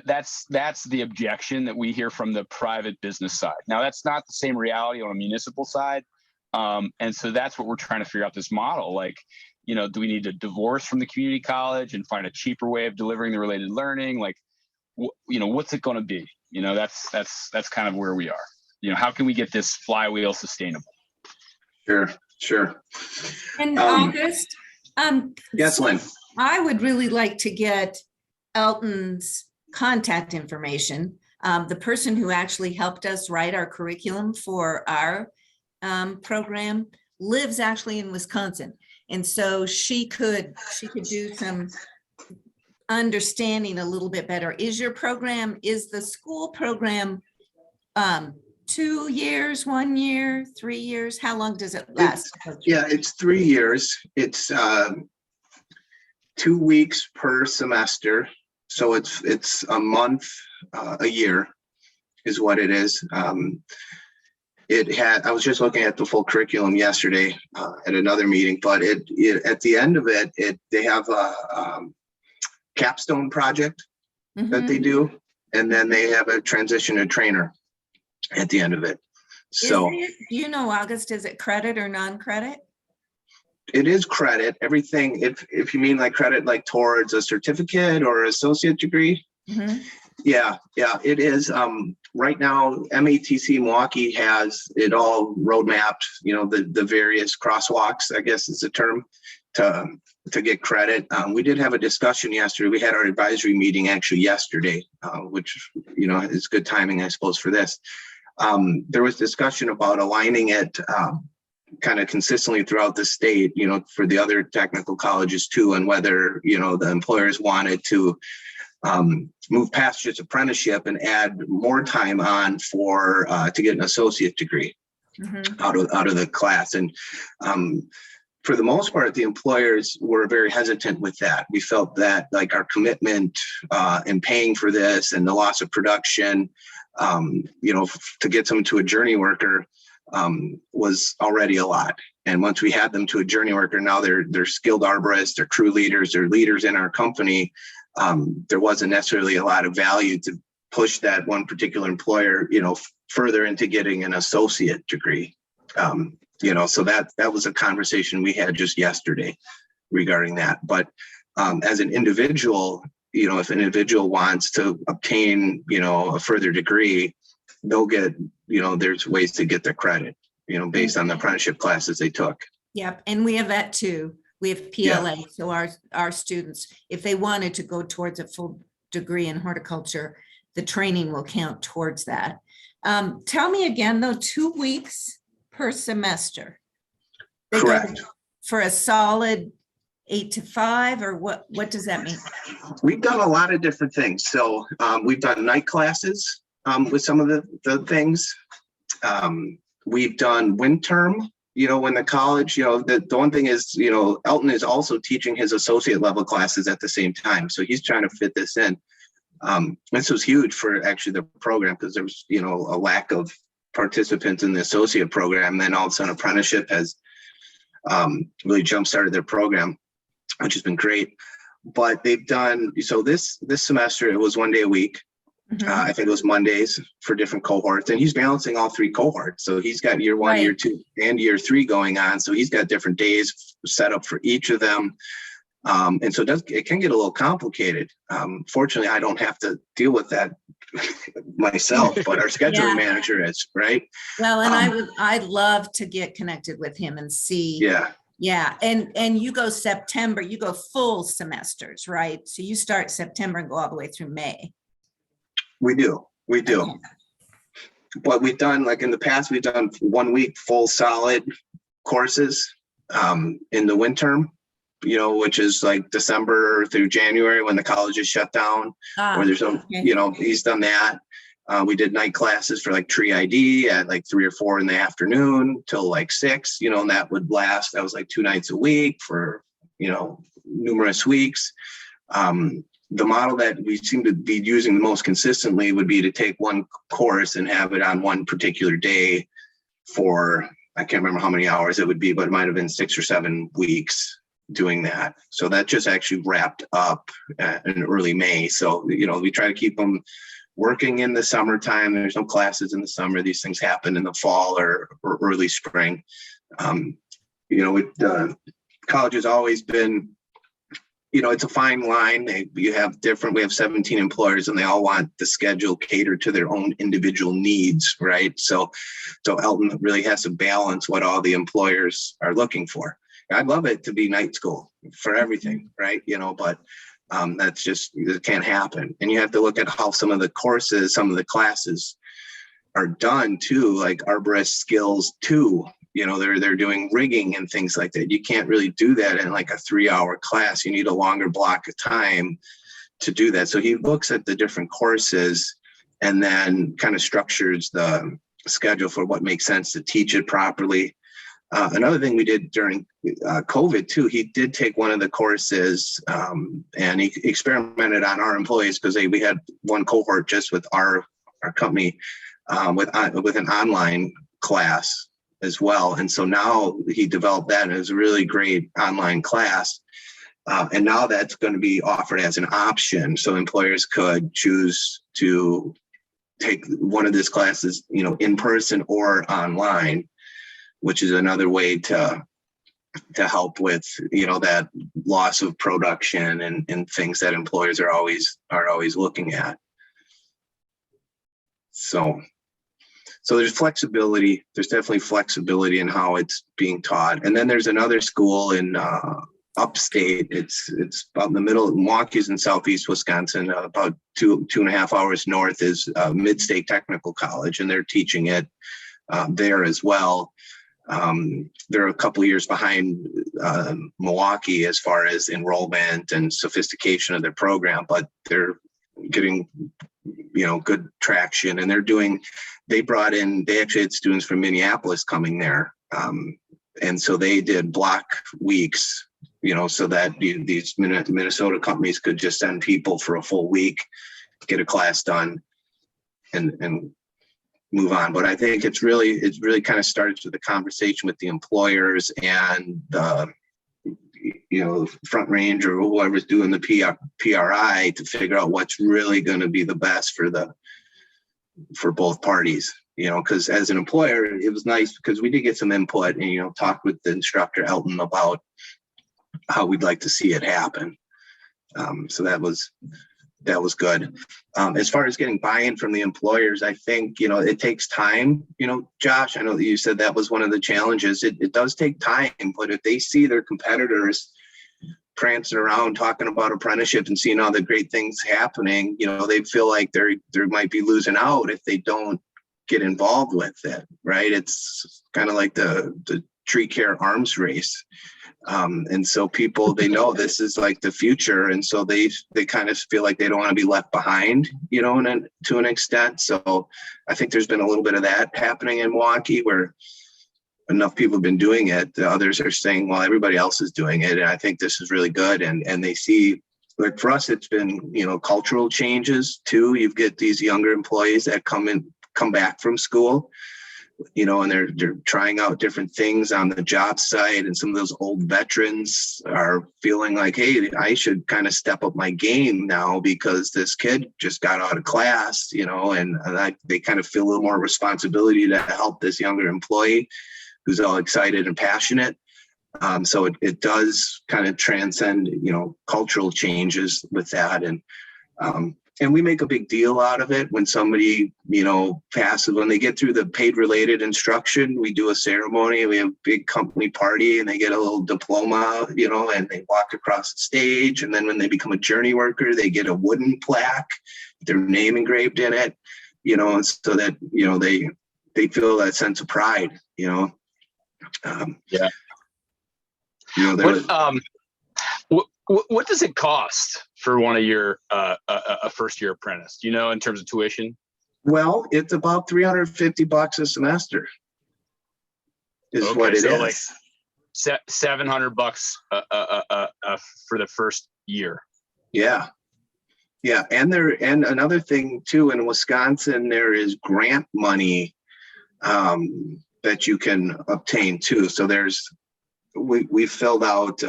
S8: that's the objection that we hear from the private business side. Now, that's not the same reality on a municipal side. And so that's what we're trying to figure out this model. Like, do we need to divorce from the community college and find a cheaper way of delivering the related learning? Like, what's it going to be? That's kind of where we are. How can we get this flywheel sustainable?
S10: Sure.
S16: And August,
S10: yes, Lynn.
S16: I would really like to get Elton's contact information. The person who actually helped us write our curriculum for our program lives actually in Wisconsin. And so she could do some understanding a little bit better. Is the school program 2 years, 1 year, 3 years? How long does it last?
S10: It's 3 years. It's 2 weeks per semester. So it's a month, a year is what it is. I was just looking at the full curriculum yesterday at another meeting, but at the end of it, they have a capstone project that they do, and then they have a transition to trainer at the end of it. So,
S16: do August, is it credit or non-credit?
S10: It is credit. Everything, if you mean like credit, like towards a certificate or associate degree.
S16: Mm-hmm.
S10: Yeah, it is. Right now, MATC Milwaukee has it all roadmapped, the various crosswalks, I guess is the term, to get credit. We did have a discussion yesterday. We had our advisory meeting actually yesterday, which, is good timing, I suppose, for this. There was discussion about aligning it kind of consistently throughout the state, for the other technical colleges too, and whether, the employers wanted to move past just apprenticeship and add more time on to get an associate degree out of the class. And for the most part, the employers were very hesitant with that. We felt that like our commitment in paying for this and the loss of production, to get someone to a journey worker was already a lot. And once we had them to a journey worker, now they're skilled arborists, they're crew leaders, they're leaders in our company. There wasn't necessarily a lot of value to push that one particular employer, further into getting an associate degree. So that was a conversation we had just yesterday regarding that. But as an individual, if an individual wants to obtain, a further degree, they'll get, there's ways to get their credit, based on the apprenticeship classes they took.
S16: Yep. And we have that too. We have PLA. Yeah. So our students, if they wanted to go towards a full degree in horticulture, the training will count towards that. Tell me again, though, 2 weeks per semester.
S10: Correct.
S16: For a solid 8 to 5, or what does that mean?
S10: We've done a lot of different things. So we've done night classes with some of the things. We've done wind term, when the college, the one thing is, Elton is also teaching his associate level classes at the same time. So he's trying to fit this in. This was huge for actually the program because there was, a lack of participants in the associate program. Then all of a sudden apprenticeship has really jump-started their program, which has been great. But they've done, so this semester, it was 1 day a week. I think it was Mondays for different cohorts, and he's balancing all 3 cohorts. So he's got year 1, year 2, and year 3 going on. So he's got different days set up for each of them. And so it can get a little complicated. Fortunately, I don't have to deal with that myself, but our scheduling manager is, right?
S16: Well, and I'd love to get connected with him and see. Yeah. And you go September, you go full semesters, right? So you start September and go all the way through May.
S10: We do. Okay. But we've done, like in the past, we've done 1 week full solid courses in the wind term, which is like December through January when the college is shut down, or there's no, he's done that. We did night classes for like tree ID at like 3 or 4 in the afternoon till like 6, and that would last. That was like 2 nights a week for, numerous weeks. The model that we seem to be using the most consistently would be to take one course and have it on one particular day for, I can't remember how many hours it would be, but it might have been 6 or 7 weeks doing that. So that just actually wrapped up in early May. So, we try to keep them working in the summertime. There's no classes in the summer. These things happen in the fall or early spring. College has always been, it's a fine line. We have 17 employers and they all want the schedule catered to their own individual needs, right? So Elton really has to balance what all the employers are looking for. I'd love it to be night school for everything, right? But that's just, it can't happen. And you have to look at how some of the courses, some of the classes are done too, like Arborist Skills 2. They're doing rigging and things like that. You can't really do that in like a 3-hour class. You need a longer block of time to do that. So he looks at the different courses and then kind of structures the schedule for what makes sense to teach it properly. Another thing we did during COVID too, he did take one of the courses and he experimented on our employees because we had one cohort just with our company with an online class as well. And so now he developed that and it was a really great online class. And now that's going to be offered as an option. So employers could choose to take one of these classes, in person or online, which is another way to help with, that loss of production and things that employers are always looking at. So there's flexibility. There's definitely flexibility in how it's being taught. And then there's another school in upstate. It's about in the middle of Milwaukee's in southeast Wisconsin. About 2.5 hours north is Mid-State Technical College, and they're teaching it there as well. They're a couple of years behind Milwaukee as far as enrollment and sophistication of their program, but they're getting good traction. And they actually had students from Minneapolis coming there. And so they did block weeks, so that these Minnesota companies could just send people for a full week, get a class done and move on. But I think it's really kind of starts with the conversation with the employers and Front Range or whoever's doing the PRI to figure out what's really going to be the best for both parties. Because as an employer, it was nice because we did get some input and talked with the instructor Elton about how we'd like to see it happen. So that was good. As far as getting buy-in from the employers, I think, it takes time. Josh, I know that you said that was one of the challenges. It does take time, but if they see their competitors prancing around talking about apprenticeship and seeing all the great things happening, they feel like they might be losing out if they don't get involved with it, right? It's kind of like the tree care arms race. And so people, they know this is like the future. And so they kind of feel like they don't want to be left behind, to an extent. So I think there's been a little bit of that happening in Milwaukee where enough people have been doing it. The others are saying, well, everybody else is doing it. And I think this is really good. And they see, like for us, it's been, cultural changes too. You get these younger employees that come back from school, and they're trying out different things on the job site. And some of those old veterans are feeling like, hey, I should kind of step up my game now because this kid just got out of class, and they kind of feel a little more responsibility to help this younger employee who's all excited and passionate. So it does kind of transcend, cultural changes with that. And we make a big deal out of it when somebody, passes, when they get through the paid related instruction, we do a ceremony, we have a big company party and they get a little diploma, and they walk across the stage. And then when they become a journey worker, they get a wooden plaque, their name engraved in it, so that, they feel that sense of pride,
S8: Yeah. What does it cost for one of your a first year apprentice? Do you know in terms of tuition?
S10: Well, it's about $350 a semester. Is okay, what it so is.
S8: Like $700 for the first year.
S10: Yeah. Yeah, and another thing too, in Wisconsin, there is grant money that you can obtain too. So we filled out,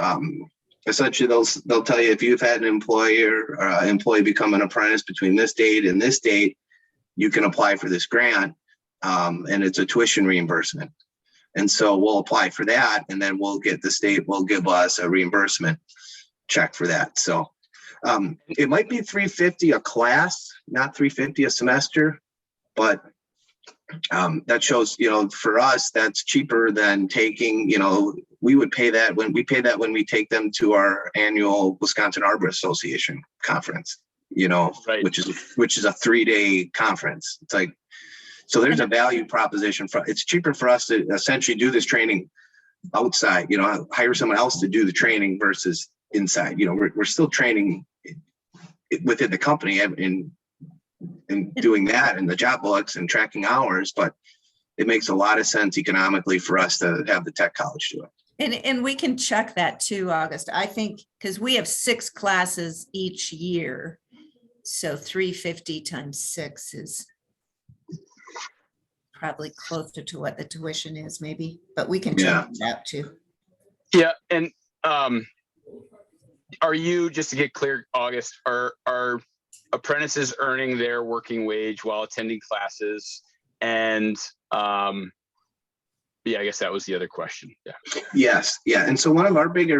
S10: essentially they'll tell you if you've had an employee become an apprentice between this date and this date, you can apply for this grant, and it's a tuition reimbursement. And so we'll apply for that, and then the state will give us a reimbursement check for that. So it might be $350 a class, not $350 a semester, but that shows, for us, that's cheaper than taking, we would pay that when we take them to our annual Wisconsin Arborist Association conference,
S8: Right.
S10: which is a 3-day conference. It's like, so there's a value proposition it's cheaper for us to essentially do this training outside, hire someone else to do the training versus inside. We're still training within the company and doing that and the job books and tracking hours, but it makes a lot of sense economically for us to have the tech college do it.
S16: And we can check that too, August. I think because we have 6 classes each year. So 350 times 6 is probably closer to what the tuition is, maybe, but we can check that too.
S8: Yeah. And are you, just to get clear, August, are apprentices earning their working wage while attending classes? And yeah, I guess that was the other question. Yeah.
S10: Yes. Yeah. And so one of our big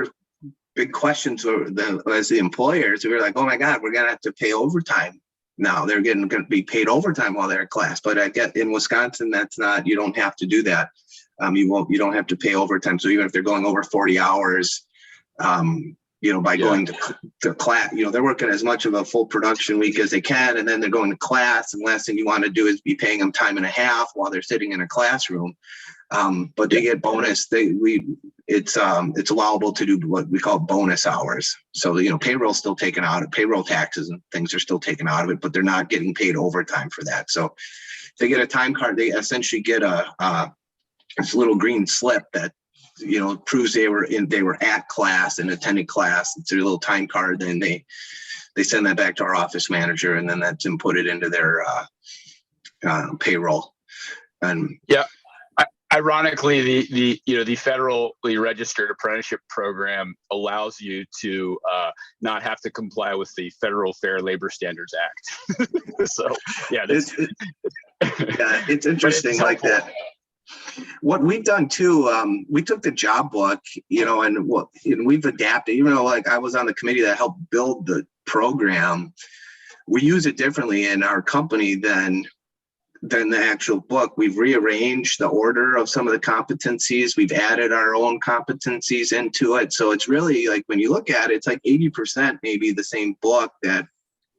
S10: questions as the employers, we were like, oh my God, we're going to have to pay overtime. Now they're going to be paid overtime while they're in class. But I get in Wisconsin, you don't have to do that. You don't have to pay overtime. So even if they're going over 40 hours, by going to class, they're working as much of a full production week as they can, and then they're going to class, and last thing you want to do is be paying them time and a half while they're sitting in a classroom. But they get bonus. It's allowable to do what we call bonus hours. So payroll's still taken out of payroll, taxes and things are still taken out of it, but they're not getting paid overtime for that. So they get a time card. They essentially get this little green slip that proves they were at class and attended class. It's their little time card. Then they send that back to our office manager, and then that's inputted into their payroll. And
S8: yeah, ironically, the federally registered apprenticeship program allows you to not have to comply with the Federal Fair Labor Standards Act. So yeah,
S10: it's interesting like that. What we've done too, we took the job book, and we've adapted, even though I was on the committee that helped build the program, we use it differently in our company than the actual book. We've rearranged the order of some of the competencies. We've added our own competencies into it. So it's really when you look at it, it's 80% maybe the same book that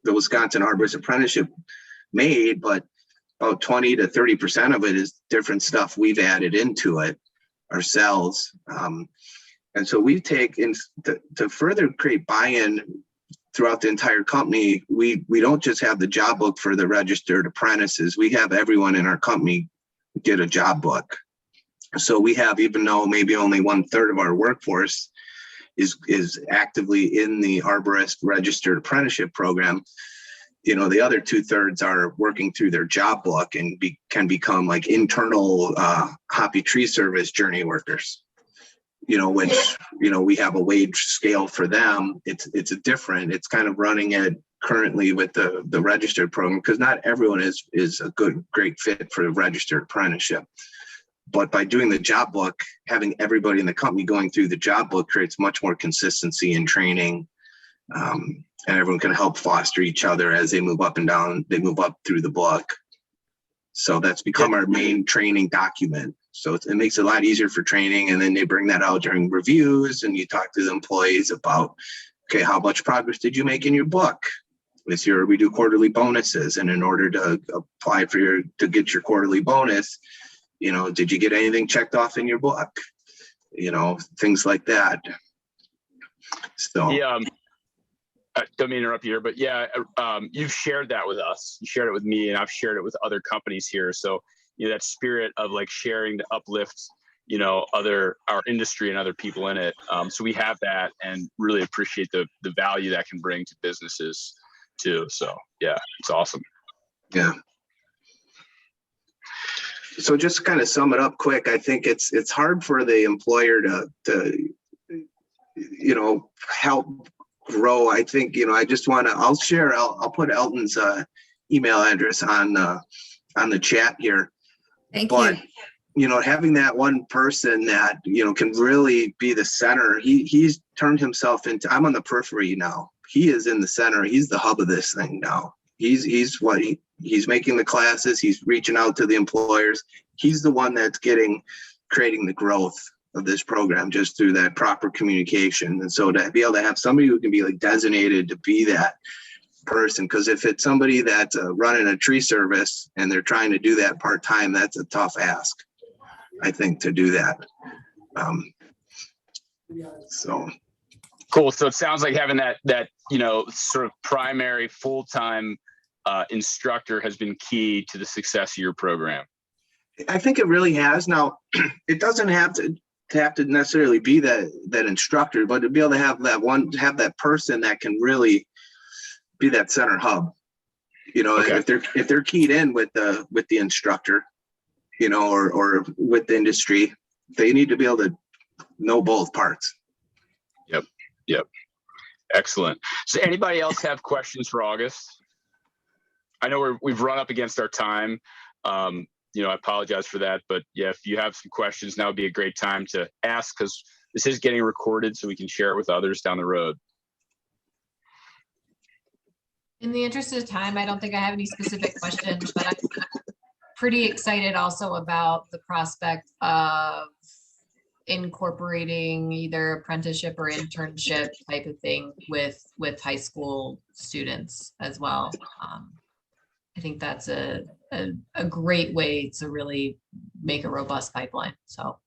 S10: the Wisconsin Arborist Apprenticeship made, but about 20 to 30% of it is different stuff we've added into it ourselves. And so we take to further create buy-in throughout the entire company. We don't just have the job book for the registered apprentices. We have everyone in our company get a job book. So we have, even though maybe only 1/3 of our workforce is actively in the Arborist registered apprenticeship program, the other 2/3 are working through their job book and can become internal Hoppy Tree Service journey workers, which, we have a wage scale for them. It's it's kind of running it currently with the registered program, because not everyone is a great fit for the registered apprenticeship. But by doing the job book, having everybody in the company going through the job book creates much more consistency in training. And everyone can help foster each other as they move up and down. They move up through the book. So that's become our main training document. So it makes it a lot easier for training. And then they bring that out during reviews, and you talk to the employees about, okay, how much progress did you make in your book? This year we do quarterly bonuses. And in order to apply to get your quarterly bonus, did you get anything checked off in your book? Things like that. So
S8: yeah. Don't mean to interrupt you here, but yeah, you've shared that with us. You shared it with me, and I've shared it with other companies here. So, that spirit of sharing to uplift, our industry and other people in it. So we have that, and really appreciate the value that can bring to businesses too. So yeah, it's awesome.
S10: Yeah. So just to kind of sum it up quick, I think it's hard for the employer to help grow. I think, I just want to, I'll put Elton's email address on the chat here.
S16: Thank
S10: But,
S16: you.
S10: Having that one person that, can really be the center, he's turned himself into, I'm on the periphery now. He is in the center. He's the hub of this thing now. He's making the classes. He's reaching out to the employers. He's the one that's creating the growth of this program just through that proper communication. And so to be able to have somebody who can be like designated to be that person, because if it's somebody that's running a tree service and they're trying to do that part-time, that's a tough ask, I think, to do that. So
S8: cool. So it sounds like having that sort of primary full-time instructor has been key to the success of your program.
S10: I think it really has. Now, it doesn't have to necessarily be that instructor, but to be able to have that person that can really be that center hub. Okay. If they're keyed in with the instructor, or with the industry, they need to be able to know both parts.
S8: Yep. Excellent. So anybody else have questions for August? I know we've run up against our time. I apologize for that, but yeah, if you have some questions, now would be a great time to ask, because this is getting recorded so we can share it with others down the road.
S12: In the interest of time, I don't think I have any specific questions, but I'm pretty excited also about the prospect of incorporating either apprenticeship or internship type of thing with high school students as well. I think that's a great way to really make a robust pipeline. So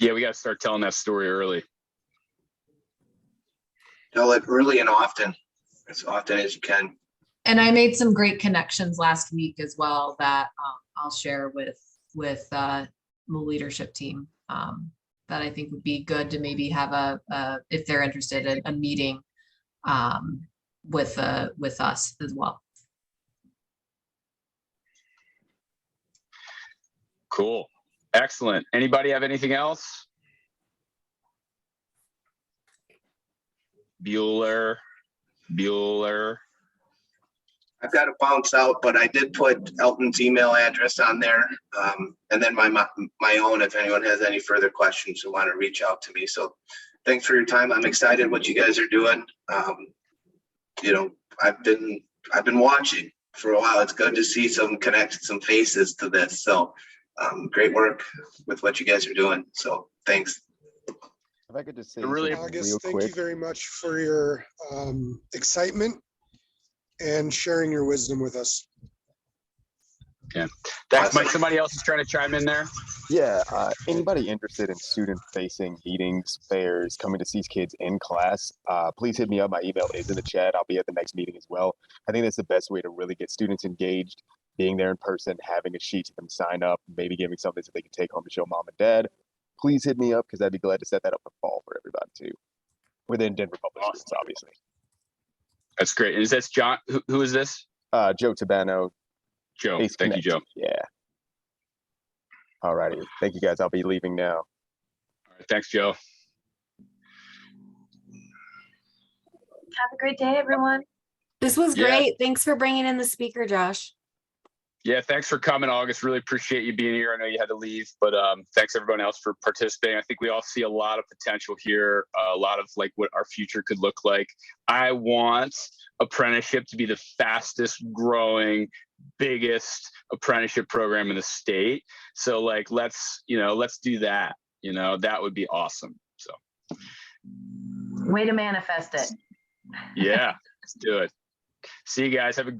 S8: yeah, we got to start telling that story early.
S10: Tell it early and often, as often as you can.
S12: And I made some great connections last week as well that I'll share with the leadership team that I think would be good to maybe have if they're interested, a meeting with us as well.
S8: Cool. Excellent. Anybody have anything else? Bueller.
S10: I've got to bounce out, but I did put Elton's email address on there, and then my own, if anyone has any further questions and want to reach out to me. So thanks for your time. I'm excited what you guys are doing. I've been watching for a while. It's good to see some faces to this. So great work with what you guys are doing. So thanks.
S3: If I could just say
S9: August, thank you very much for your excitement and sharing your wisdom with us.
S8: Yeah. Thanks, Mike. Somebody else is trying to chime in there.
S3: Yeah. Anybody interested in student-facing meetings, fairs, coming to see kids in class, please hit me up. My email is in the chat. I'll be at the next meeting as well. I think that's the best way to really get students engaged, being there in person, having a sheet to them sign up, maybe giving something so they can take home to show mom and dad. Please hit me up, because I'd be glad to set that up for fall for everybody too. Within Denver Public Schools, obviously.
S8: That's great. Is this John? Who is this?
S3: Joe Tabano.
S8: Joe. Thank you, Joe.
S3: Yeah. All righty. Thank you, guys. I'll be leaving now.
S8: All right. Thanks, Joe.
S1: Have a great day, everyone.
S4: This was great. Thanks for bringing in the speaker, Josh.
S8: Yeah, thanks for coming, August. Really appreciate you being here. I know you had to leave, but thanks everyone else for participating. I think we all see a lot of potential here, a lot of like what our future could look like. I want apprenticeship to be the fastest growing, biggest apprenticeship program in the state. So like, let's do that. That would be awesome. So
S1: way to manifest it.
S8: Yeah, let's do it. See you guys. Have a